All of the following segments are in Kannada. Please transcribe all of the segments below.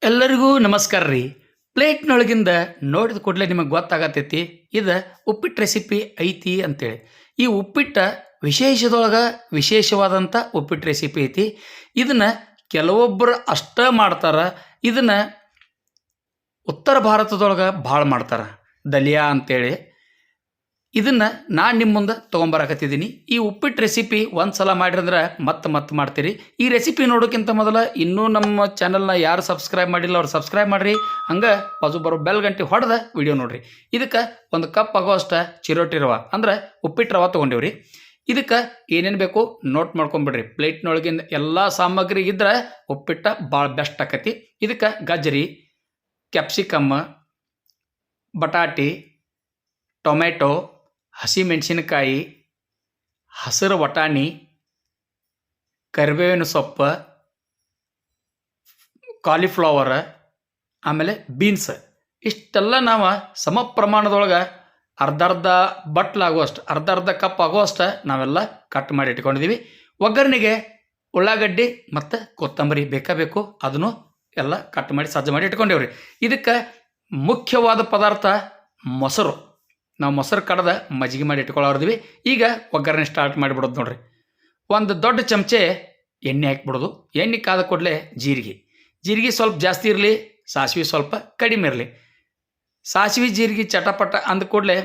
ಎಲ್ಲರಿಗೂ ನಮಸ್ಕಾರ ರೀ. ಪ್ಲೇಟ್ನೊಳಗಿಂದ ನೋಡಿದ ಕೂಡಲೇ ನಿಮಗೆ ಗೊತ್ತಾಗತ್ತೈತಿ ಇದು ಉಪ್ಪಿಟ್ಟು ರೆಸಿಪಿ ಐತಿ ಅಂತೇಳಿ. ಈ ಉಪ್ಪಿಟ್ಟು ವಿಶೇಷದೊಳಗೆ ವಿಶೇಷವಾದಂಥ ಉಪ್ಪಿಟ್ಟು ರೆಸಿಪಿ ಐತಿ. ಇದನ್ನು ಕೆಲವೊಬ್ಬರು ಅಷ್ಟೇ ಮಾಡ್ತಾರೆ. ಇದನ್ನು ಉತ್ತರ ಭಾರತದೊಳಗೆ ಭಾಳ ಮಾಡ್ತಾರೆ, ದಲಿಯಾ ಅಂತೇಳಿ. ಇದನ್ನು ನಾನು ನಿಮ್ಮ ಮುಂದೆ ತೊಗೊಂಬರಕತ್ತಿದ್ದೀನಿ. ಈ ಉಪ್ಪಿಟ್ಟು ರೆಸಿಪಿ ಒಂದು ಸಲ ಮಾಡಿರಂದ್ರೆ ಮತ್ತೆ ಮಾಡ್ತೀರಿ. ಈ ರೆಸಿಪಿ ನೋಡೋಕ್ಕಿಂತ ಮೊದಲು ಇನ್ನೂ ನಮ್ಮ ಚಾನಲ್ನ ಯಾರು ಸಬ್ಸ್ಕ್ರೈಬ್ ಮಾಡಿಲ್ಲ ಅವ್ರು ಸಬ್ಸ್ಕ್ರೈಬ್ ಮಾಡಿರಿ. ಹಂಗೆ ಬಾಜು ಬರೋ ಬೆಲ್ ಗಂಟೆ ಹೊಡೆದ ವಿಡಿಯೋ ನೋಡಿರಿ. ಇದಕ್ಕೆ ಒಂದು ಕಪ್ ಆಗೋಷ್ಟು ಚಿರೋಟಿ ರವೆ ಅಂದ್ರೆ ಉಪ್ಪಿಟ್ಟು ರವೆ ತೊಗೊಂಡಿವ್ರಿ. ಇದಕ್ಕೆ ಏನೇನು ಬೇಕು ನೋಟ್ ಮಾಡ್ಕೊಂಬಿಡ್ರಿ. ಪ್ಲೇಟ್ನೊಳಗಿಂದ ಎಲ್ಲ ಸಾಮಗ್ರಿ ಇದ್ರೆ ಉಪ್ಪಿಟ್ಟು ಭಾಳ ಬೆಸ್ಟ್ ಆಕತಿ. ಇದಕ್ಕೆ ಗಜ್ಜರಿ, ಕ್ಯಾಪ್ಸಿಕಮ್, ಬಟಾಟಿ, ಟೊಮೆಟೊ, ಹಸಿಮೆಣಸಿನಕಾಯಿ, ಹಸಿರು ವಟಾಣಿ, ಕರಿಬೇವಿನ ಸೊಪ್ಪು, ಕಾಲಿಫ್ಲವರ್, ಆಮೇಲೆ ಬೀನ್ಸ್ ಇಷ್ಟೆಲ್ಲ ನಾವು ಸಮ ಪ್ರಮಾಣದೊಳಗೆ ಅರ್ಧ ಬಟ್ಲಾಗುವಷ್ಟು ಅರ್ಧ ಕಪ್ ಆಗುವಷ್ಟು ನಾವೆಲ್ಲ ಕಟ್ ಮಾಡಿ ಇಟ್ಕೊಂಡಿದ್ದೀವಿ. ಒಗ್ಗರಣೆಗೆ ಉಳ್ಳಾಗಡ್ಡಿ ಮತ್ತು ಕೊತ್ತಂಬರಿ ಬೇಕು, ಅದನ್ನು ಎಲ್ಲ ಕಟ್ ಮಾಡಿ ಸಜ್ಜು ಮಾಡಿ ಇಟ್ಕೊಂಡೇವ್ರಿ. ಇದಕ್ಕೆ ಮುಖ್ಯವಾದ ಪದಾರ್ಥ ಮೊಸರು. ನಾವು ಮೊಸರು ಕಡ್ದು ಮಜ್ಜಿಗೆ ಮಾಡಿ ಇಟ್ಕೊಳ್ಳೋರ್ದಿವಿ. ಈಗ ಒಗ್ಗರಣೆ ಸ್ಟಾರ್ಟ್ ಮಾಡಿಬಿಡೋದು ನೋಡ್ರಿ. ಒಂದು ದೊಡ್ಡ ಚಮಚೆ ಎಣ್ಣೆ ಹಾಕಿಬಿಡೋದು. ಎಣ್ಣೆ ಕಾದ ಕೂಡಲೇ ಜೀರಿಗೆ ಸ್ವಲ್ಪ ಜಾಸ್ತಿ ಇರಲಿ, ಸಾಸಿವೆ ಸ್ವಲ್ಪ ಕಡಿಮೆ ಇರಲಿ. ಸಾಸಿವೆ ಜೀರಿಗೆ ಚಟಪಟ ಅಂದ ಕೂಡಲೇ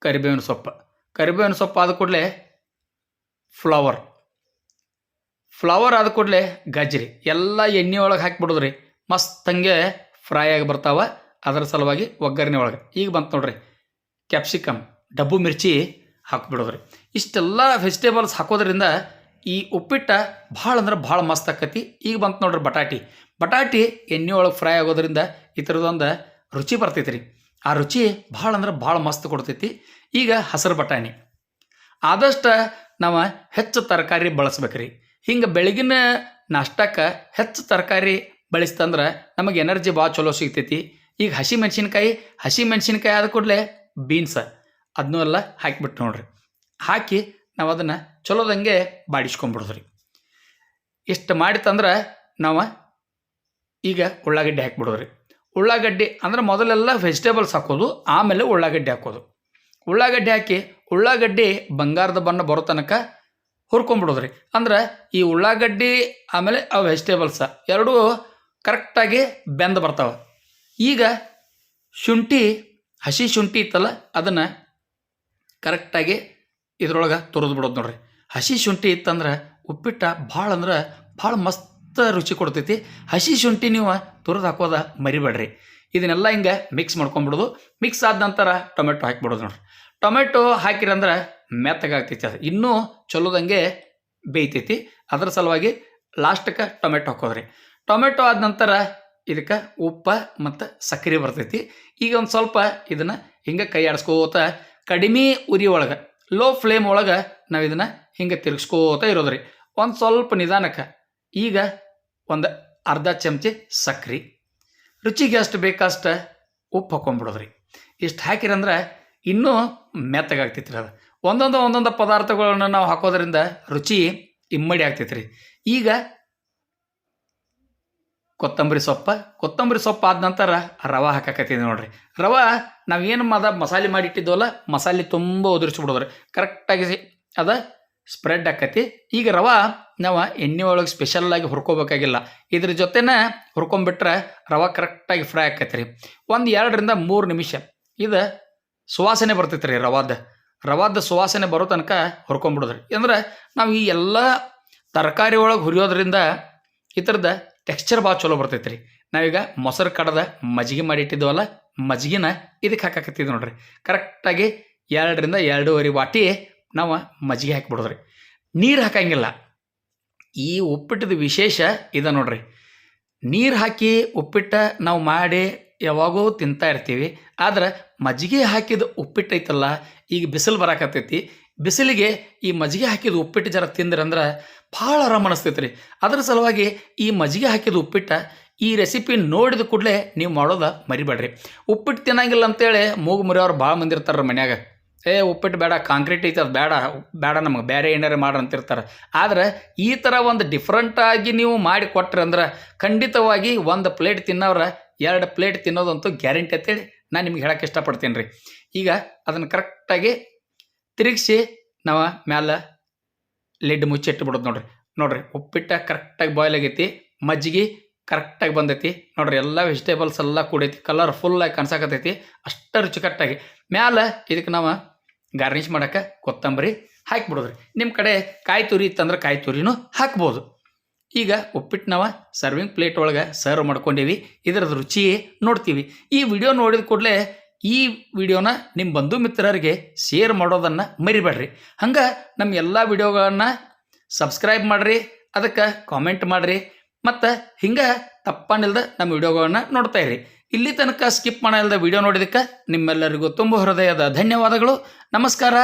ಕರಿಬೇವಿನ ಸೊಪ್ಪು ಆದ ಕೂಡಲೇ ಫ್ಲವರ್ ಆದ ಕೂಡಲೇ ಗಜ್ಜರಿ ಎಲ್ಲ ಎಣ್ಣೆ ಒಳಗೆ ಹಾಕಿಬಿಡೋದ್ರಿ. ಮಸ್ತ್ ಹಂಗೆ ಫ್ರೈ ಆಗಿ ಬರ್ತಾವ. ಅದರ ಸಲುವಾಗಿ ಒಗ್ಗರಣೆ ಒಳಗೆ ಈಗ ಬಂತು ನೋಡ್ರಿ ಕ್ಯಾಪ್ಸಿಕಮ್, ಡಬ್ಬು ಮಿರ್ಚಿ ಹಾಕಿಬಿಡೋದ್ರಿ. ಇಷ್ಟೆಲ್ಲ ವೆಜಿಟೇಬಲ್ಸ್ ಹಾಕೋದ್ರಿಂದ ಈ ಉಪ್ಪಿಟ್ಟು ಭಾಳ ಅಂದ್ರೆ ಭಾಳ ಮಸ್ತ್ ಆಕತಿ. ಈಗ ಬಂತು ನೋಡ್ರಿ ಬಟಾಟಿ ಎಣ್ಣೆ ಒಳಗೆ ಫ್ರೈ ಆಗೋದ್ರಿಂದ ಈ ಥರದೊಂದು ರುಚಿ ಬರ್ತೈತಿ ರೀ. ಆ ರುಚಿ ಭಾಳ ಅಂದ್ರೆ ಭಾಳ ಮಸ್ತ್ ಕೊಡ್ತೈತಿ. ಈಗ ಹಸಿರು ಬಟಾಣಿ ಆದಷ್ಟು ನಾವು ಹೆಚ್ಚು ತರಕಾರಿ ಬಳಸ್ಬೇಕ್ರಿ. ಹಿಂಗೆ ಬೆಳಗಿನ ನಾಷ್ಟಕ್ಕೆ ಹೆಚ್ಚು ತರಕಾರಿ ಬಳಸ್ತಂದ್ರೆ ನಮಗೆ ಎನರ್ಜಿ ಭಾಳ ಚಲೋ ಸಿಗ್ತೈತಿ. ಈಗ ಹಸಿಮೆಣಸಿನ್ಕಾಯಿ ಆದ ಕೂಡಲೇ ಬೀನ್ಸ್ ಅದನ್ನೂ ಎಲ್ಲ ಹಾಕಿಬಿಟ್ಟು ನೋಡ್ರಿ. ಹಾಕಿ ನಾವು ಅದನ್ನು ಚಲೋದಂಗೆ ಬಾಡಿಸ್ಕೊಂಬಿಡೋದ್ರಿ. ಇಷ್ಟು ಮಾಡಿತಂದ್ರೆ ನಾವು ಈಗ ಉಳ್ಳಾಗಡ್ಡಿ ಹಾಕಿಬಿಡೋದ್ರಿ. ಉಳ್ಳಾಗಡ್ಡಿ ಅಂದ್ರೆ ಮೊದಲೆಲ್ಲ ವೆಜಿಟೇಬಲ್ಸ್ ಹಾಕೋದು, ಆಮೇಲೆ ಉಳ್ಳಾಗಡ್ಡಿ ಹಾಕೋದು. ಉಳ್ಳಾಗಡ್ಡಿ ಹಾಕಿ ಉಳ್ಳಾಗಡ್ಡಿ ಬಂಗಾರದ ಬಣ್ಣ ಬರೋ ತನಕ ಹುರ್ಕೊಂಬಿಡೋದ್ರಿ. ಅಂದ್ರೆ ಈ ಉಳ್ಳಾಗಡ್ಡಿ ಆಮೇಲೆ ಆ ವೆಜಿಟೇಬಲ್ಸ್ ಎರಡೂ ಕರೆಕ್ಟಾಗಿ ಬೆಂದು ಬರ್ತಾವೆ. ಈಗ ಹಸಿ ಶುಂಠಿ ಇತ್ತಲ್ಲ ಅದನ್ನು ಕರೆಕ್ಟಾಗಿ ಇದ್ರೊಳಗೆ ತುರಿದು ಬಿಡೋದು ನೋಡ್ರಿ. ಹಸಿ ಶುಂಠಿ ಇತ್ತಂದ್ರೆ ಉಪ್ಪಿಟ್ಟು ಭಾಳ ಅಂದ್ರೆ ಭಾಳ ಮಸ್ತ್ ರುಚಿ ಕೊಡ್ತೈತಿ. ಹಸಿ ಶುಂಠಿ ನೀವು ತುರಿದು ಹಾಕೋದ ಮರಿಬೇಡ್ರಿ. ಇದನ್ನೆಲ್ಲ ಹಿಂಗೆ ಮಿಕ್ಸ್ ಮಾಡ್ಕೊಂಬಿಡೋದು. ಮಿಕ್ಸ್ ಆದ ನಂತರ ಟೊಮೆಟೊ ಹಾಕಿಬಿಡೋದು ನೋಡ್ರಿ. ಟೊಮೆಟೊ ಹಾಕಿರಂದ್ರೆ ಮೆತ್ತಗಾಗ್ತೈತಿ. ಅದು ಇನ್ನೂ ಚಲೋದಂಗೆ ಬೇಯ್ತೈತಿ. ಅದರ ಸಲುವಾಗಿ ಲಾಸ್ಟಕ್ಕೆ ಟೊಮೆಟೊ ಹಾಕೋದ್ರಿ. ಟೊಮೆಟೊ ಆದ ನಂತರ ಇದಕ್ಕೆ ಉಪ್ಪು ಮತ್ತು ಸಕ್ಕರೆ ಬರ್ತೈತಿ. ಈಗ ಒಂದು ಸ್ವಲ್ಪ ಇದನ್ನು ಹಿಂಗೆ ಕೈ ಆಡಿಸ್ಕೋತ ಕಡಿಮೆ ಉರಿ ಒಳಗೆ ಲೋ ಫ್ಲೇಮ್ ಒಳಗೆ ನಾವು ಇದನ್ನು ಹಿಂಗೆ ತಿರುಗಿಸ್ಕೋತ ಇರೋದ್ರಿ. ಒಂದು ಸ್ವಲ್ಪ ನಿಧಾನಕ್ಕೆ ಈಗ ಒಂದು ಅರ್ಧ ಚಮಚೆ ಸಕ್ಕರೆ, ರುಚಿಗೆ ಎಷ್ಟು ಬೇಕಷ್ಟು ಉಪ್ಪು ಹಾಕೊಂಡ್ಬಿಡೋದ್ರಿ. ಇಷ್ಟು ಹಾಕಿರಂದ್ರೆ ಇನ್ನೂ ಮೆತ್ತಗಾಗ್ತೈತಿ ರೀ. ಅದು ಒಂದೊಂದು ಪದಾರ್ಥಗಳನ್ನ ನಾವು ಹಾಕೋದ್ರಿಂದ ರುಚಿ ಇಮ್ಮಡಿ ಆಗ್ತೈತಿ ರೀ. ಈಗ ಕೊತ್ತಂಬರಿ ಸೊಪ್ಪು ಆದ ನಂತರ ರವೆ ಹಾಕಕತ್ತೀನಿ ನೋಡ್ರಿ. ರವೆ ನಾವೇನು ಮಸಾಲೆ ಮಾಡಿಟ್ಟಿದ್ವಲ್ಲ, ಮಸಾಲೆ ತುಂಬ ಉದುರಿಸ್ಬಿಡೋದ್ರಿ. ಕರೆಕ್ಟಾಗಿ ಅದು ಸ್ಪ್ರೆಡ್ ಆಕತಿ. ಈಗ ರವೆ ನಾವು ಎಣ್ಣೆ ಒಳಗೆ ಸ್ಪೆಷಲ್ಲಾಗಿ ಹುರ್ಕೋಬೇಕಾಗಿಲ್ಲ. ಇದ್ರ ಜೊತೆನೇ ಹುರ್ಕೊಂಬಿಟ್ರೆ ರವೆ ಕರೆಕ್ಟಾಗಿ ಫ್ರೈ ಆಕತಿ ರೀ. ಒಂದು 2 ರಿಂದ 3 ನಿಮಿಷ ಇದು ಸುವಾಸನೆ ಬರ್ತೈತೆ ರೀ. ರವಾದ ಸುವಾಸನೆ ಬರೋ ತನಕ ಹುರ್ಕೊಂಬಿಡೋದ್ರಿ. ಅಂದ್ರೆ ನಾವು ಈ ಎಲ್ಲ ತರಕಾರಿ ಒಳಗೆ ಹುರಿಯೋದ್ರಿಂದ ಈ ಥರದ ಟೆಕ್ಸ್ಚರ್ ಭಾಳ ಚಲೋ ಬರ್ತೈತೆ ರೀ. ನಾವೀಗ ಮೊಸರು ಕಡ್ದ ಮಜ್ಜಿಗೆ ಮಾಡಿ ಇಟ್ಟಿದ್ವಲ್ಲ, ಮಜ್ಜಿಗೆನ ಇದಕ್ಕೆ ಹಾಕಾಕತ್ತಿದ್ವಿ ನೋಡ್ರಿ. ಕರೆಕ್ಟಾಗಿ 2 ರಿಂದ 2.5 ವಾಟಿ ನಾವು ಮಜ್ಜಿಗೆ ಹಾಕಿಬಿಡೋದ್ರಿ. ನೀರು ಹಾಕಂಗಿಲ್ಲ. ಈ ಉಪ್ಪಿಟ್ಟದ ವಿಶೇಷ ಇದೆ ನೋಡ್ರಿ. ನೀರು ಹಾಕಿ ಉಪ್ಪಿಟ್ಟು ನಾವು ಮಾಡಿ ಯಾವಾಗೋ ತಿಂತಾ ಇರ್ತೀವಿ. ಆದ್ರೆ ಮಜ್ಜಿಗೆ ಹಾಕಿದ ಉಪ್ಪಿಟ್ಟು ಐತಲ್ಲ, ಈಗ ಬಿಸಿಲು ಬರಾಕತ್ತೈತಿ. ಬಿಸಿಲಿಗೆ ಈ ಮಜ್ಜಿಗೆ ಹಾಕಿದ ಉಪ್ಪಿಟ್ಟು ಜರ ತಿಂದ್ರಂದ್ರೆ ಭಾಳ ಆರಾಮ ಅನಿಸ್ತೈತೆ ರೀ. ಅದರ ಸಲುವಾಗಿ ಈ ಮಜ್ಜಿಗೆ ಹಾಕಿದ ಉಪ್ಪಿಟ್ಟು ಈ ರೆಸಿಪಿ ನೋಡಿದ ಕೂಡಲೇ ನೀವು ಮಾಡೋದ ಮರಿಬೇಡ್ರಿ. ಉಪ್ಪಿಟ್ಟು ತಿನ್ನಂಗಿಲ್ಲ ಅಂತೇಳಿ ಮೂಗು ಮುರಿಯೋರು ಭಾಳ ಮಂದಿ ಇರ್ತಾರೆ ಮನ್ಯಾಗ. ಉಪ್ಪಿಟ್ಟು ಬೇಡ, ಕಾಂಕ್ರೀಟ್ ಐತೆ ಅದು ಬೇಡ ಬೇಡ, ನಮಗೆ ಬೇರೆ ಏನಾರು ಮಾಡ್ರಿ ಅಂತಿರ್ತಾರೆ. ಆದರೆ ಈ ಥರ ಒಂದು ಡಿಫ್ರೆಂಟಾಗಿ ನೀವು ಮಾಡಿ ಕೊಟ್ರಿ ಅಂದ್ರೆ ಖಂಡಿತವಾಗಿ 1 ಪ್ಲೇಟ್ ತಿನ್ನೋರ 2 ಪ್ಲೇಟ್ ತಿನ್ನೋದಂತೂ ಗ್ಯಾರಂಟಿ ಅಂತೇಳಿ ನಾನು ನಿಮ್ಗೆ ಹೇಳೋಕ್ಕೆ ಇಷ್ಟಪಡ್ತೀನಿ ರೀ. ಈಗ ಅದನ್ನು ಕರೆಕ್ಟಾಗಿ ತಿರುಗಿಸಿ ನಾವು ಮ್ಯಾಲೆ ಲಿಡ್ ಮುಚ್ಚಿಟ್ಬಿಡೋದು ನೋಡ್ರಿ ಉಪ್ಪಿಟ್ಟು ಕರೆಕ್ಟಾಗಿ ಬಾಯ್ಲ್ ಆಗೈತಿ, ಮಜ್ಜಿಗೆ ಕರೆಕ್ಟಾಗಿ ಬಂದೈತಿ ನೋಡ್ರಿ, ಎಲ್ಲ ವೆಜಿಟೇಬಲ್ಸ್ ಎಲ್ಲ ಕೂಡೈತಿ, ಕಲರ್ಫುಲ್ಲಾಗಿ ಕಾಣಿಸಾಕತ್ತೈತಿ, ಅಷ್ಟು ರುಚಿಕಟ್ಟಾಗಿ. ಮ್ಯಾಲೆ ಇದಕ್ಕೆ ನಾವು ಗಾರ್ನಿಷ್ ಮಾಡೋಕ್ಕೆ ಕೊತ್ತಂಬರಿ ಹಾಕಿಬಿಡೋದ್ರಿ. ನಿಮ್ಮ ಕಡೆ ಕಾಯಿ ತುರಿ ಇತ್ತಂದ್ರೆ ಕಾಯಿ ತುರಿನೂ ಹಾಕ್ಬೋದು. ಈಗ ಉಪ್ಪಿಟ್ಟು ನಾವು ಸರ್ವಿಂಗ್ ಪ್ಲೇಟ್ ಒಳಗೆ ಸರ್ವ್ ಮಾಡ್ಕೊಂಡೀವಿ. ಇದರದ್ದು ರುಚಿ ನೋಡ್ತೀವಿ. ಈ ವಿಡಿಯೋ ನೋಡಿದ ಕೂಡಲೇ ಈ ವಿಡಿಯೋನ ನಿಮ್ಮ ಬಂಧು ಮಿತ್ರರಿಗೆ ಶೇರ್ ಮಾಡೋದನ್ನು ಮರಿಬೇಡ್ರಿ. ಹಂಗೆ ನಮ್ಮ ಎಲ್ಲ ವಿಡಿಯೋಗಳನ್ನು ಸಬ್ಸ್ಕ್ರೈಬ್ ಮಾಡಿರಿ, ಅದಕ್ಕೆ ಕಾಮೆಂಟ್ ಮಾಡಿರಿ, ಮತ್ತು ಹಿಂಗೆ ತಪ್ಪನಿಲ್ದ ನಮ್ಮ ವಿಡಿಯೋಗಳನ್ನ ನೋಡ್ತಾ ಇರಿ. ಇಲ್ಲಿ ತನಕ ಸ್ಕಿಪ್ ಮಾಡಲ್ದ ವಿಡಿಯೋ ನೋಡಿದಕ್ಕೆ ನಿಮ್ಮೆಲ್ಲರಿಗೂ ತುಂಬ ಹೃದಯದ ಧನ್ಯವಾದಗಳು. ನಮಸ್ಕಾರ.